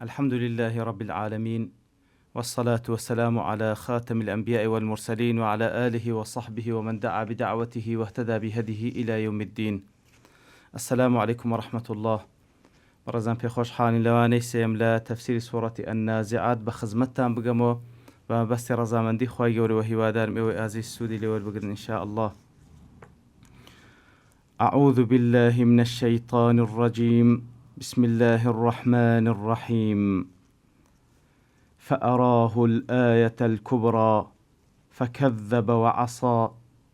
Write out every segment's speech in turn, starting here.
الحمد لله رب العالمين، والصلاة والسلام على خاتم الأنبياء والمرسلين وعلى آله وصحبه ومن دعا بدعوته واهتدى بهديه إلى يوم الدين. السلام عليكم ورحمة الله. برزان في خوش حالي لواني سيم لا تفسير سورة النازعات بخزمتان بقمو بس رزامن دي خواهي قولي وهي وادار ميوي آزي السودي لول بقرن إن شاء الله. أعوذ بالله من الشيطان الرجيم. بسم الله الرحمن الرحيم. فأراه الآية الكبرى فكذب وعصى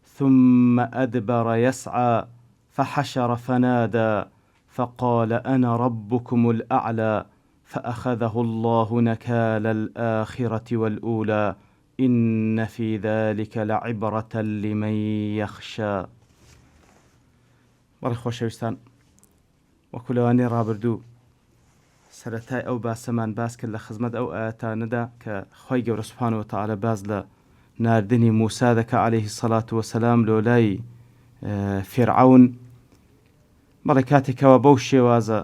ثم أدبر يسعى فحشر فنادى فقال أنا ربكم الأعلى فأخذه الله نكال الآخرة والأولى إن في ذلك لعبرة لمن يخشى. بەڵێ خۆشەویستان، وەکولەوانی ڕابردوو سەرەتای ئەو باسەمان باس کرد لە خزمەت ئەو ئاەتانەدا کە خۆی گەورە سوبحانەهو وتەعالە باز لە ناردنی موسا دەکا عەلەیهی السەڵات وەسەلام لۆ لای فیرعەون. بەڵێ کاتێکەوە بەو شێوازە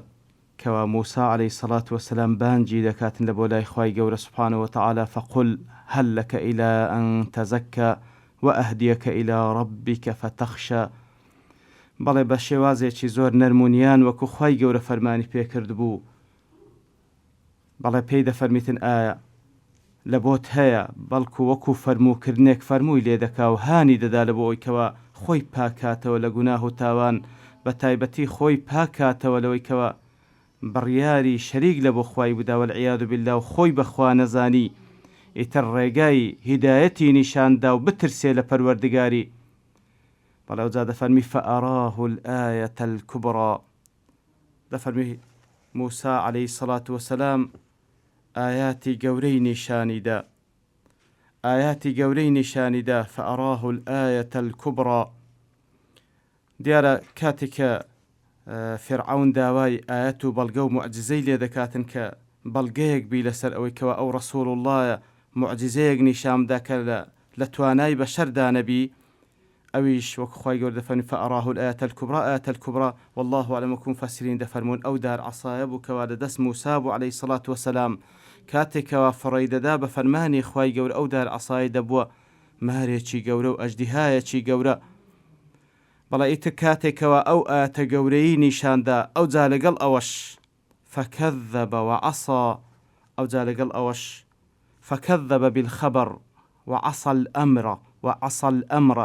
کەوا موسا عەلەیهی السەڵات وەسەلام بانگی دەکاتن لە بۆ لای خۆی گەورە سوبحانەهو وتەعالە فەقول هەل لەکە ئیلا ئەن تەزەکە وەئەهدیەکە ئیلا ڕەبیکە فەتەخشە. بەڵێ بە شێوازێکی زۆر نەرمونیان وەکو خۆی گەورە فەرمانی پێکرد بوو. بەڵێ پێی دەفەرمیتن ئایا لە بۆت هەیە، بەڵکو وەکو فەرمووکردنێک فەرمووی لێ دەکا و هانی دەدا لە بۆ ئەوی کەوا خۆی پاکاتەوە لە گوناه و تاوان، بە تایبەتی خۆی پاکاتەوە لەوەی کەوا بڕیاری شەریک لە بۆ خوای بوودا وەالعیاذ بالله و خۆی بەخوا نەزانی، ئیتر ڕێگای هیدایەتی نیشاندا و بترسێ لە پەروەردگاری. بەڵێ ئەوجا دەفەرمی فەئەراه الآیەة الکوبڕا، دەفەرمی موسا عەلەیهی السەڵات وەسەلام ئاياتی گەورەی نیشانیدا، ئاياتی گەورەی نیشانیدا. فەئەراه الآیەة الکوبڕا. دیارە کاتێککە فیرعەون داوای ئاەت و بەڵگە و موعجزەی لێ دەکاتن کە بەڵگەیەک بی لەسەر ئەوەی کەوا ئەو ڕەسوول اللهە موعجزەیەک نیشاندا کە لە توانای بەشەردا نەبی، ئەویش وەکو خۆی گەورە دەفەرمی فەئەراه الآیەة الکوبڕا. ئاەت الکوبڕا والله أعلم وەکو مفەسرین دەفەرمون ئەو دار عەسایە بوو کەوا لە دەست موسا بوو عەلەیهی السەڵات وەسەلام. کاتێکەوە فڕی دەدا بە فەرمانی خۆی گەورە ئەو دار عەسای دەبووە مارێکی گەورە و ئەژدیهایەکی گەورە. بەڵێ ئیتر کاتێکەوە ئەو ئاەتە گەورەی نیشاندا، ئەو جا لەگەڵ ئەوەش فەکەذەبە وعەسا، ئەو جا لەگەڵ ئەوەش فەکەذەبە بالخەبەر وعەسا الئەمر وعەسا الئەمر،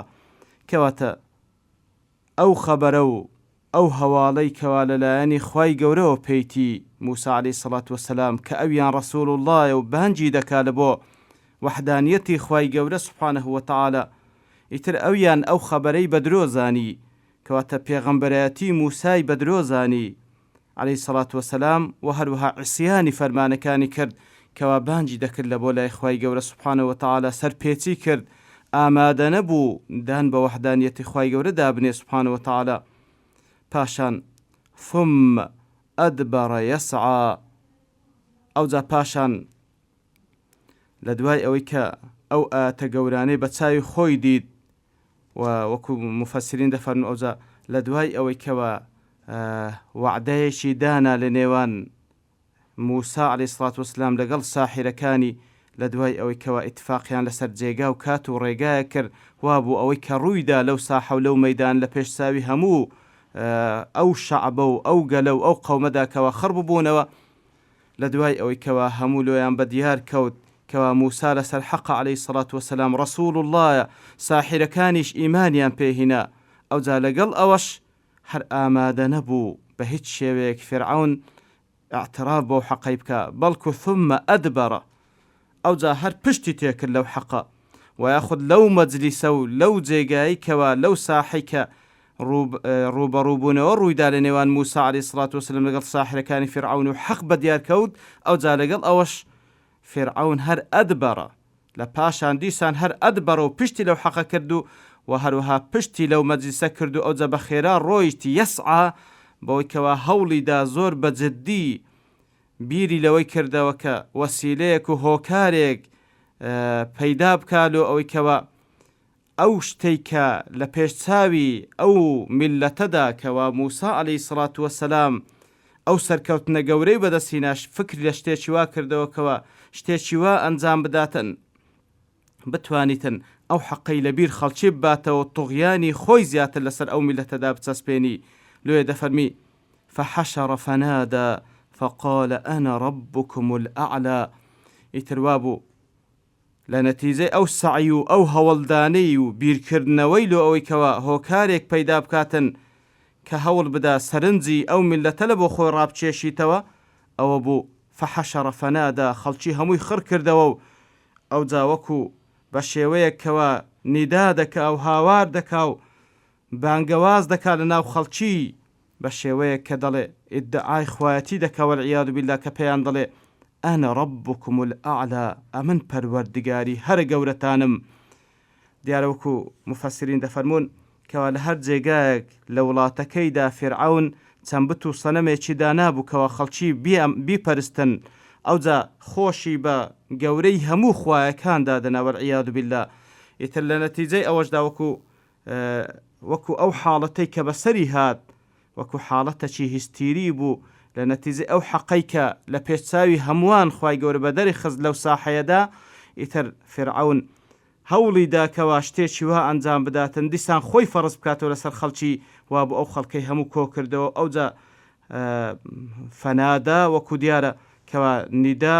کەواتە ئەو خەبەرە و ئەو هەواڵەی کەوا لەلایەنی خۆی گەورەوە پێیتی موسا عەلەیهی السەڵات وەسەلام کە ئەویان ڕەسوول اللهە و بانگی دەکا لە بۆ وەحدانیەتی خۆی گەورە سوبحانەهو وتەعالە، ئیتر ئەویان ئەو خەبەرەی بەدرۆ زانی، کەواتە پێغەمبەرەتی موسای بەدرۆ زانی عەلەیهی السەڵات وەسەلام، و هەروەها عیسیانی فەرمانەکانی کرد کەوا بانگی دەکرد لە بۆ لای خۆی گەورە سوبحانەهو وتەعالە، سەرپێچی کرد، ئامادە نەبوو دان بە وەحدانیەتی خۆی گەورە دابنێ سوبحانەهو وتەعالە. پاشان ثم ئەدبەڕ یەسعا، ئەوجا پاشان لە دوای ئەوەی کە ئەو ئاەتە گەورانەی بە چاوی خۆی دید، و وەکو مفەسرین دەفەرمون ئەوجا لە دوای ئەوەی کەوە وعدەیەکی دانا لە نێوان موسا عەلەیهی السەڵات وەسەلام لەگەڵ ساحیرەکانی، لە دوای ئەوەی کەوا ئیتفاقیان لەسەر جێگا و کات و ڕێگایە کرد، وابوو ئەوەی کە ڕوویدا لەو ساحە و لەو مەیدان لە پێش چاوی هەموو ئەو شەعبە و ئەو گەلە و ئەو قەومەدا کەوا خڕ ببوونەوە، لە دوای ئەوەی کەوا هەموو لۆیان بە دیار کەوت کەوا موسا لەسەر حەقە عەلەیهی السەڵات وەسەلام ڕەسوول اللهە، ساحیرەکانیش ئیمانیان پێهینا، ئەوجا لەگەڵ ئەوەش هەر ئامادە نەبوو بە هیچ شێوەیەک فیرعەون ئاعتراف بەو حەقەی بکە، بەڵکو ثم ئەدبەڕە، ئەوجا هەر پشتی تێکرد لەو حەقە، و یاخود لەو مەجلیسە و لەو جێگایی کەوا لەو ساحەی کە ڕوبەڕووبوونەوە ڕوویدا لە نێوان موسا عەلەیهی السەڵات وەسەلام لەگەڵ ساحیرەکانی فیرعەون و حەق بە دیار کەوت، ئەوجا لەگەڵ ئەوەش فیرعەون هەر ئەدبەڕە، لە پاشان دیسان هەر ئەدبەڕە و پشتی لەو حەقە کرد و هەروەها پشتی لەو مەجلیسە کرد و ئەوجا بە خێرا ڕۆیشتی یەسعا، بەوەی کەوا هەوڵیدا زۆر بەجددی بیری لەوەی کردەوە کە وەسیلەیەک و هۆکارێک پەیدا بکات و ئەوەی کەوا ئەو شتەی کە لە پێشچاوی ئەو میلەتەدا کەوا موسا عەلەیهی السەڵات وەسەلام ئەو سەرکەوتنە گەورەی بەدەستهێناش فکر لە شتێکی وا کردەوەکەوە شتێکی وا ئەنجام بداتن بتوانیتن ئەو حەقەی لەبیر خەڵکی بباتەوە توغیانی خۆی زیاتر لەسەر ئەو میلەتەدا بچەسپێنی. لێ دەفەرمی فحشر فنادى فقال أنا ربكم الأعلى. ئیتر وابوو لە نەتیجەی ئەو سعی و ئەو هەوڵدانەی و بیرکردنەوەی لۆ ئەوەی کەوا هۆکارێک پەیدا بکاتن کە هەوڵ بدا سەرنجی ئەو میلەتە لە بۆ خۆی ڕابچێشیتەوە ئەوە بوو فحشر فنادى خەڵکی هەمووی خڕ کردەوە و ئەو جاوەکو بە شێوەیەک کەوا نیدا دەکا و هاوار دەکا و بانگەواز دەکا لە ناو خەڵکی بە شێوەیەک کە دەڵێ ئیدعای خوایەتی دەکا وەالعیاذ بالله کە پێیان دەڵێ أنا ربكم الأعلى ئەمن پەروەردگاری هەر گەورەتانم. دیارەوەکو مفەسرین دەفەرمون کەوا لە هەر جێگایەک لە وڵاتەکەیدا فێرعەون چەند بت و سەنەمێکی دانابوو کەوا خەڵکی بیپەرستن ئەوجا خۆشی بە گەورەی هەموو خوایەکاندا دەنا وەالعیاذ بالله. ئیتر لە نەتیجەی ئەوەشدا وەکو ئەو حاڵەتەی کە بەسەری هات وەکو حاڵەتەکی هیستیری بوو لە نەتیجەی ئەو حەقەی کە لە پێشچاوی هەمووان خوای گەورە بەدەری خست لەو ساحەیەدا. ئیتر فێرعەون هەوڵی دا کەوا شتێکی وا ئەنجام بداتن دیسان خۆی فەرز بکاتەوە لەسەر خەڵکی وا بوو ئەو خەڵکەی هەموو کۆ کردەوە ئەوجا فەنادا وەکو دیارە کەوا نیدا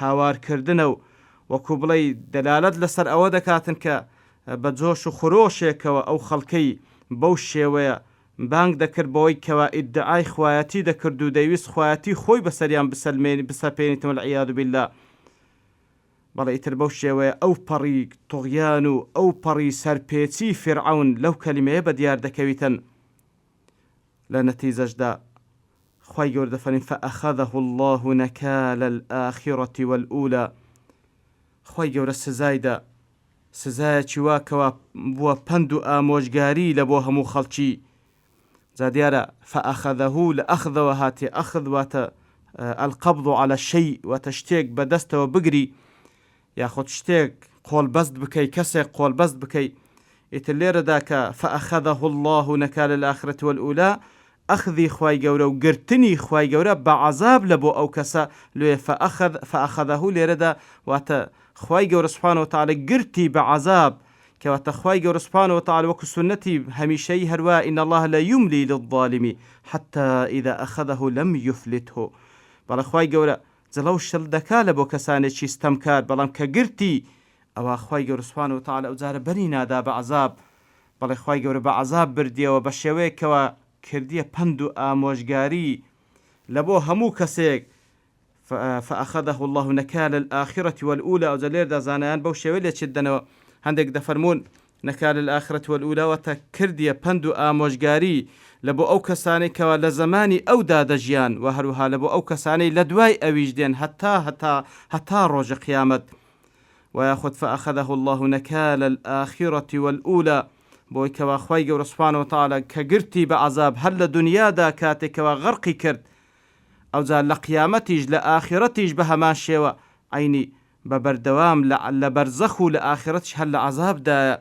هاوارکردنە و وەکو بڵێ دەلالەت لەسەر ئەوە دەکاتن کە بە جۆش و خۆشێکەوە ئەو خەڵکەی بەو شێوەیە بانگ دەکرد بەوەی کەوا ئیدعای خوایەتی دەکرد و دەیویست خوایەتی خۆی بەسەریان بسەپێنیتەوە وەالعیاذ بالله. بەڵێ ئیتر بەو شێوەیە ئەو پەڕی توغیان و ئەو پەڕی سەرپێچی فێرعەون لەو کەلیمەیە بە دیار دەکەویتن. لە نەتیجەشدا خوای گەورە دەفەرمێ فأخذه الله نكال الآخرة والأولى. خوای گەورە سزایدا سزایەکی وا کەوا بووە پند و ئامۆژگاری لە بۆ هەموو خەڵکی. جا دیارە فأخذه لە ئەخذەوە هاتێ ئەخذ واتە القبض على الشيء واتە شتێک بەدەستەوە بگری یاخود شتێک قۆڵبەست بکەی کەسێک قۆڵبەست بکەی. ئیتر لێرەدا کە فأخذه الله نكال الآخرة والأولى ئەخذی خوای گەورە و گرتنی خوای گەورە بە عەزاب لە بۆ ئەو کەسە. لێ فأخذه لێرەدا واتە خوای گەورە سوبحانه وتعالى گرتی بە عەزاب کەواتە خوای گەورە سوبحانه وتعالى وەکو سنەتی هەمیشەی هەروە إن الله لا يملي للظالم حتى إذا أخذه لم يفلته. بەڵێ خوای گەورە جەڵەو شڵ دەکا لە بۆ کەسانێکی ستەمکار بەڵام کە گرتی ئەوە خوای گەورە سوبحانه وتعالى ئەو جارە بەری نادا بە عەزاب. بەڵێ خوای گەورە بە عەزاب بردیەوە بە شێوەیەکەوە کردیە پند و ئامۆژگاری لە بۆ هەموو کەسێک. فأخذه الله نكال الآخرة والأولى. ئەو لێردا زانایان بەو شێوەیە لێچێت دەنەوە هەندێک دەفەرمون نكال الآخرة والأولى واتە کردیە پند و ئامۆژگاری لە بۆ ئەو کەسانەی کەوا لە زمانی ئەودا دەژیان و هەروها لە بۆ ئەو کەسانەی لە دوای ئەویش دێن هەتا ڕۆژە قیامەت. وياخذ فأخذه الله نكال الآخرة والأولى بۆی کەوا خوای گەورە سوبحانه وتعالى کە گرتی بە عەزاب هەر لە دنیادا کاتێکەوە غەرقی کرد ئەوجا لە قیامەتیش لە ئاخرەتیش بە هەمان شێوە عینی بە بەردەوام لە بەرزەخ و لە ئاخرەتش هەر لە عەزابدایە.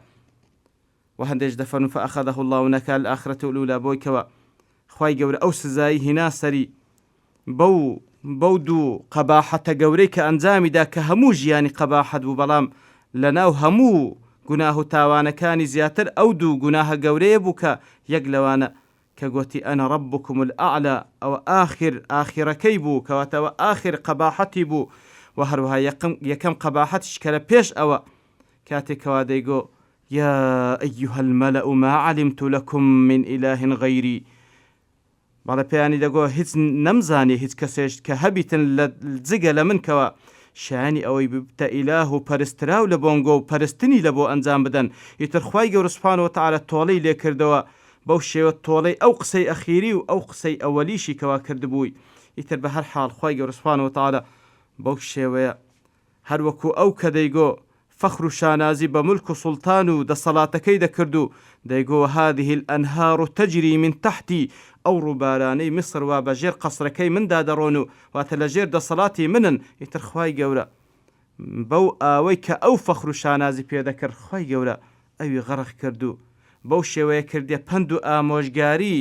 وهندێش دەفەرمون فأخذه الله نكال الآخرة والأولى بۆی کەوە خوای گەورە ئەو سزایی هینا سەری بەو دوو قەباحەتە گەورەی کە ئەنجامیدا کە هەموو ژیانی قەباحەت بوو بەڵام لەناو هەموو گوناه و تاوانەکانی زیاتر ئەو دوو گوناهە گەورەیە بوو کە یەک لەوانە کە گوتی أنا ربكم الأعلى ئەوە ئاخرەکەی بوو کەواتەوە ئاخر قەباحەتی بوو و هەروەها یەکەم قەباحەتش کە لە پێش ئەوە کاتێکەوە دەیگۆ يا أيها الملأ ما علمت لكم من إله غيري. بەڵێ پێیانی دەگۆ هیچ نەمزانی هیچ کەسێش کە هەبیتن لە جگە لە منکەوە شایانی ئەوەی ببتە ئیلاه و پەرستراو لە بۆنگۆ و پەرستنی لە بۆ ئەنجام بدەن. ئیتر خوای گەورە سوبحانه وتعالى تۆڵەی لێ کردەوە بەو شێوە تۆڵەی ئەو قسەی ئەخیری و ئەو قسەی ئەوەلیشی کەوا کردبووی. ئیتر بە هەر حاڵ خوای گەورە سوبحانه وتعالى بەو شێوەیە هەروەکو ئەو کە دەیگۆ فەخر و شانازی بە ملک و سوڵتان و دەسەڵاتەکەی دەکرد و دەیگۆ هذه الأنهار تجري من تحتی ئەو ڕووبارانەی میسر وا بەژێر قەسرەکەی مندا دەڕۆن و واتە لەژێر دەسەڵاتی منن. ئیتر خوای گەورە بەو ئاوەی کە ئەو فەخر و شانازی پێدەکرد خوای گەورە ئەوی غەرق کرد و بەو شێوەیە کردێ پند و ئامۆژگاری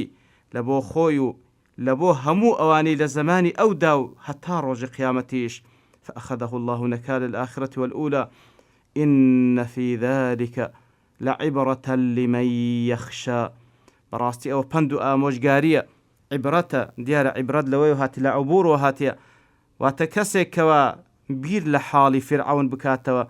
لە بۆ خۆی و لبو همو أواني لزماني أو داو حتى روج قيامتيش. فأخذه الله نكال الآخرة والأولى إن في ذلك لعبرة لمن يخشى. براستي أو بندو آموشگارية عبرة ديار عبرة لوي هاتي لعبور وهاتي واتكسي كوا بير لحالي فرعون بكاتوا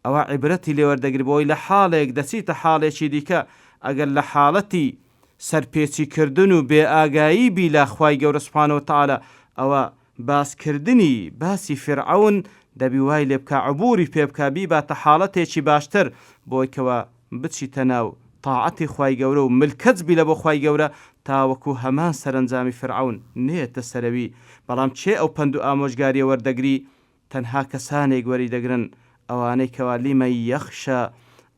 أو عبرتي لوردقري بوي لحالك دسيت حالي شديكا أقل لحالتي سرپێچی کردن و بێ ئاگایی بی لە خوای گەورە سوبحانەوە وتعالە ئەوە باسکردنی باسی فرعون دەبی وای لێ بکە عبوری پێ بکە بیباتە حاڵەتێکی باشتر بۆی کەوە بچیتە ناو تاعەتی خوای گەورە و ملکەت بی لە بۆ خوای گەورە تاوەکو هەمان سەرنجامی فرعون نێتە سەرەوی. بەڵام چێ ئەو پند و ئامۆژگاریە وەردەگری؟ تەنها کەسانێک وەری دەگرن ئەوانەی کەوا لیمە یەخشە،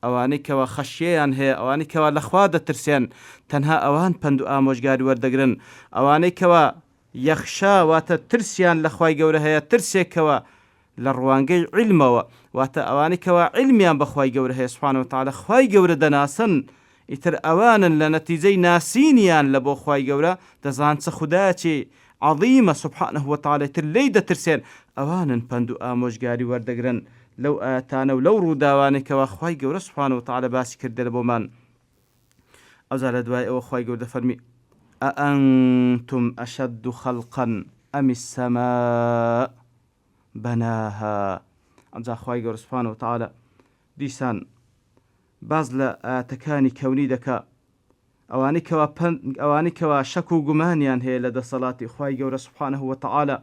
ئەوانەی کەوا خەشیەیان هەیە، ئەوانەی کەوا لەخوا دەترسێن، تەنها ئەوان پند و ئامۆژگاری وەردەگرن. ئەوانەی کەوا یەخشا واتە ترسیان لە خوای گەورە هەیە، ترسێکەوە لە ڕوانگەی علمەوە، واتە ئەوانەی کەوا علمیان بە خوای گەورە هەیە سوبحانەهو وتعالە خوای گەورە دەناسن، ئیتر ئەوانن لە نەتیجەی ناسینیان لە بۆ خوای گەورە دەزان چە خودایەکی عەظیمە سوبحانەهو وتعالە، ئیتر لێی دەترسێن، ئەوانن پند و ئامۆژگاری وەردەگرن لەو ئاەتانە و لەو ڕووداوانێکەوە خوای گەورە سوبحانەهو وتعالە باسی کردە لە بۆمان. ئەوجا لە دوای ئەوە خوای گەورە دەفەرمی ئەئەنتم ئەشەدdu خەڵقا ئەم السەماء بەناها. ئەمجا خوای گەورە سوبحانەهو وتعالە دیسان باز لە ئاەتەکانی کەونی دەکا ئەوانەی کەوا شەک و گومانیان هەیە لە دەسەڵاتی خوای گەورە سوبحانەهو وتعالە.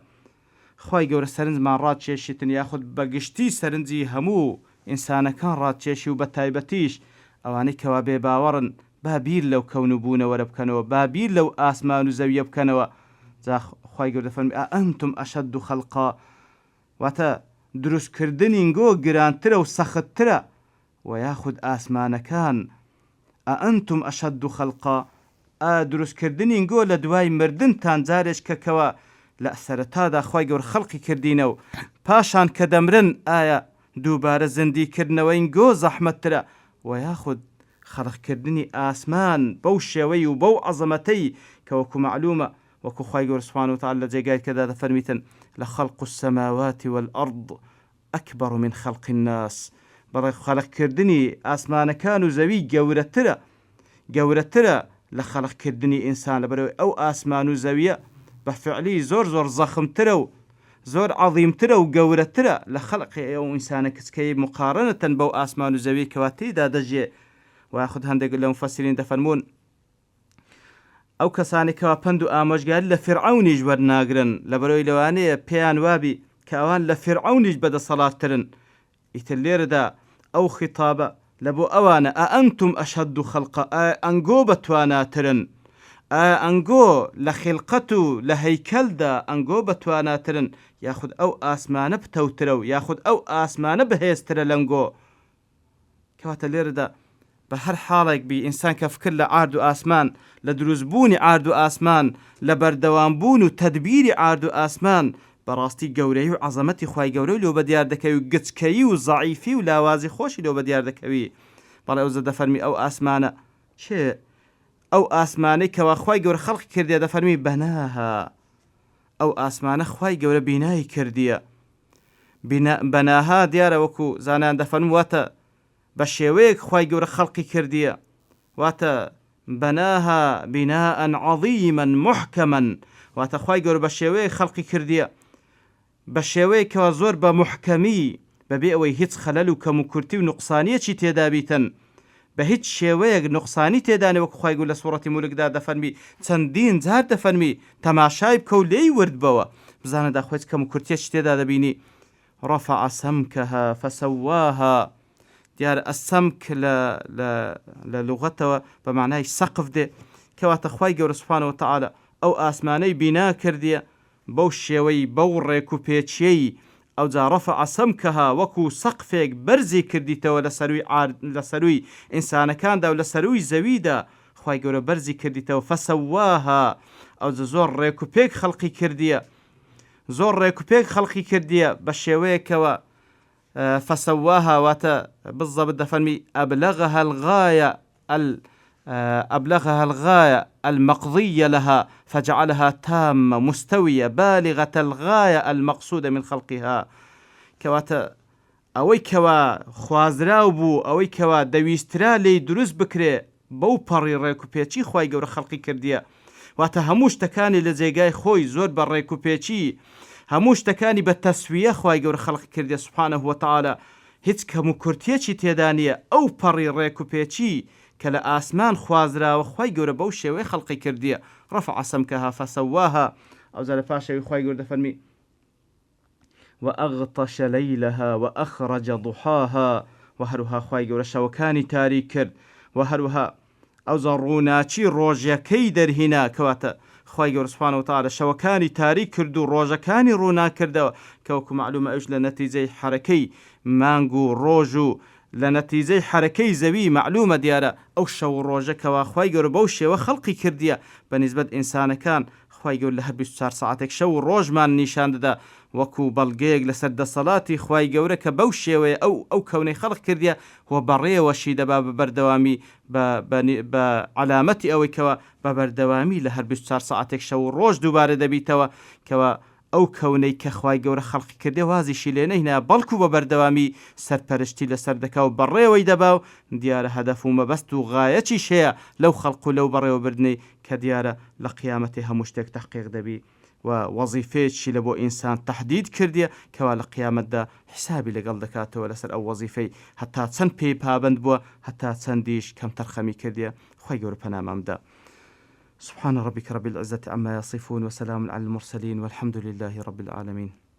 خوای گەورە سەرنجمان ڕاکێشیتن یاخود بەگشتی سەرنجی هەموو ئینسانەکان ڕاکێشی و بە تایبەتیش ئەوانەی کەوا بێ باوەڕن با بیر لەو کەون و بوونەوەرە بکەنەوە، با بیر لەو ئاسمان و زەویە بکەنەوە. جا خوای گەورە دەفەرمی ئەئەنتم ئەشەدdu خەڵقا، واتە دروستکردنی گۆ گرانترە و سەختترە، و یاخود ئاسمانەکان ئەئەنتم ئەشەدdu خەڵقا، دروستکردنی گۆ لە دوای مردنتان جارێکەکەوە لە سەرەتادا خوای گەورە خەڵقی کردینە و پاشان کە دەمرن ئایا دووبارە زیندیکردنەوەی گۆ زەحمەتترە، و یاخود خەڵقکردنی ئاسمان بەو شێوەی و بەو عەزەمەتەی کە وەکو معلومە وەکو خوای گەورە سوبحانەهو وتعالە لە جێگای کەدا دەفەرمیتن لەخەڵق السەماوات والأرض ئەکبەر من خەڵق الناس. بەڵێ خەڵقکردنی ئاسمانەکان و زەوی گەورەترە لە خەڵقکردنی ئینسان، لەبەرەوەی ئەو ئاسمان و زەویە بە فعلی زۆر زەخمترە و زۆر عەظیمترە و گەورەترە لە خەڵقی ئەو ئینسانە کچکەی مقارنەتەن بەو ئاسمان و زەوی کەوا تێیدا دەژێ. ویاخود هەندێک لە مفەسرین دەفەرمون ئەو کەسانێکەوە پند و ئامۆژگاری لە فرعونیش وەرناگرن، لەبەرەوەی لەوانەیە پێیان وابی کە ئەوان لە فرعونیش بەدەسەڵاتترن. ئیتر لێرەدا ئەو خیتابە لە بۆ ئەوانە ئەئەنتم ئەشەدdu خەڵقا، ئەنگۆ بەتواناترن، ئەنگۆ لە خیلقەت و لە هەیکەلدا ئەنگۆ بەتواناترن، یاخود ئەو ئاسمانە پتەوترە و یاخود ئەو ئاسمانە بەهێزترە لەنگۆ. کەواتە لێرەدا بە هەر حاڵێک بی ئینسان کە فکر لە ئارد و ئاسمان، لە دروستبوونی ئارد و ئاسمان، لە بەردەوامبوون و تەدبیری ئارد و ئاسمان، بەڕاستی گەورەی و عەزەمەتی خوای گەورەی لەو بەدیار دەکەوی و گچکەیی و زەعیفی و لاوازی خۆشی لەو بەدیار دەکەوی. بەڵێ ئەوجا دەفەرمی ئەو ئاسمانە چێ؟ ئەو ئاسمانەی کەوا خوای گەورە خەڵقی کردیە دەفەرمی بەناها، ئەو ئاسمانە خوای گەورە بینایی کردیە. بەناها دیارە وەکو زانایان دەفەرمون واتە بە شێوەیەک خوای گەورە خەڵقی کردیە، واتە بەناها بیناء عەظیما محکەما، واتە خوای گەورە بە شێوەیەک خەڵقی کردیە، بە شێوەیەکەوە زۆر بە محکەمی، بەبێ ئەوەی هیچ خەلەل و کەم و کورتی و نوقسانیەکی تێدا بیتن، بە هیچ شێوەیەک نوقسانی تێدانێ. وەکو خوای گەورە لە سوورەتی مولکدا دەفەرمی چەندین جار دەفەرمی تەماشای بکە و لێی وردبەوە بزانە داخوێت کەم و کورتیەکی تێدا دەبینی. رفع سمكها فسواها، دیارە ئەسەمک لە لوغەتەوە بە معنای سەقف دێ، کەواتە خوای گەورە سوبحانەهو وتعالە ئەو ئاسمانەی بینا کردیە بەو شێوەی بەو ڕێک و پێچیەی. ئەوجا رفع سمكها وەکو سەقفێک بەرزی کردیتەوە لە سەروی ئینسانەکاندا و لە سەروی زەویدا خوای گەورە بەرزی کردیتەوە. فسواها، ئەوجا زۆر ڕێک و پێک خەڵقی کردیە، زۆر ڕێک و پێک خەڵقی کردیە بە شێوەیەکەوە فسواها واتە بالضبط دەفەرمی ئەبلغها الغایە أبلغها الغاية المقضية لها فجعلها تامة مستوية بالغة الغاية المقصودة من خلقها. كواتە ئەوەی کەوا خوازراو بوو، ئەوەی کەوا دەویسترا لێی دروست بکرێ بەو پەڕی ڕێک و پێچی خوای گەورە خەڵقی کردیە. واتە هەموو شتەکانی لە جێگای خۆی زۆر بە ڕێک و پێچی، هەموو شتەکانی بە تەسویە خوای گەورە خەڵقی کردیە سوبحانەه وتەعالە. هیچ کەم و کورتێکی تێدا نییە. ئەو پەڕی ڕێک و پێچی کە لە ئاسمان خوازراوە خوای گەورە بەو شێوەیە خەڵقی کردیە. ڕەفع سەمکەها فەسەواها. ئەوجا لە پاشەوی خوای گەورە دەفەرمی وأغطش ليلها وأخرج ضحاها. وهروها خوای گەورە شەوەکانی تاریک کرد، وهروها ئەوجا ڕووناچی ڕۆژەکەی دەرهینا. کەواتە خوای گەورە سوبحانەه وتەعالە شەوەکانی تاریک کرد و ڕۆژەکانی ڕوونا کردەوە، کە وەکو معلومە ئەوش لە نەتیجەی حرەکەی مانگ و ڕۆژ و لە نەتیجەی حرەکەی زەوی معلومە دیارە ئەو شەو و ڕۆژە کەوا خوای گەورە بەو شێوە خەڵقی کردیە. بەنسبەت ئینسانەکان خوای گەورە لە هەر 24 ساعتێک شەو و ڕۆژمان نیشان دەدا وەکو بەڵگەیەک لەسەر دەسەڵاتی خوای گەورە کە بەو شێوەیە ئەو کەونەی خەڵق کردیە و بەڕێوەشی دەبا بە بەردەوامی بە علامەتی ئەوەی کەوە بە بەردەوامی لە هەر 24 ساعتێک شەو و ڕۆژ دووبارە دەبیتەوە، کەوە ئەو کەونەی کە خوای گەورە خەڵقی کردێ وازیشی لێ نەهێنا، بەڵکو بە بەردەوامی سەرپەرشتی لەسەر دەکا و بەڕێوەی دەبا و دیارە هەدەف و مەبەست و غایەتیش هەیە لەو خەڵق و لەو بەڕێوەبردنەی کە دیارە لە قیامەتی هەموو شتێک تەحقیق دەبی و وەزیفەیەکی لە بۆ ئینسان تەحدید کردیە کەوا لە قیامەتدا حسابی لەگەڵ دەکاتەوە لەسەر ئەو وەزیفەی هەتا چەند پێی پابند بووە، هەتا چەندیش کەم تەرخەمی کردیە. خوای گەورە پەنامامدا. سبحان ربك رب العزة عما يصفون وسلام على المرسلين والحمد لله رب العالمين.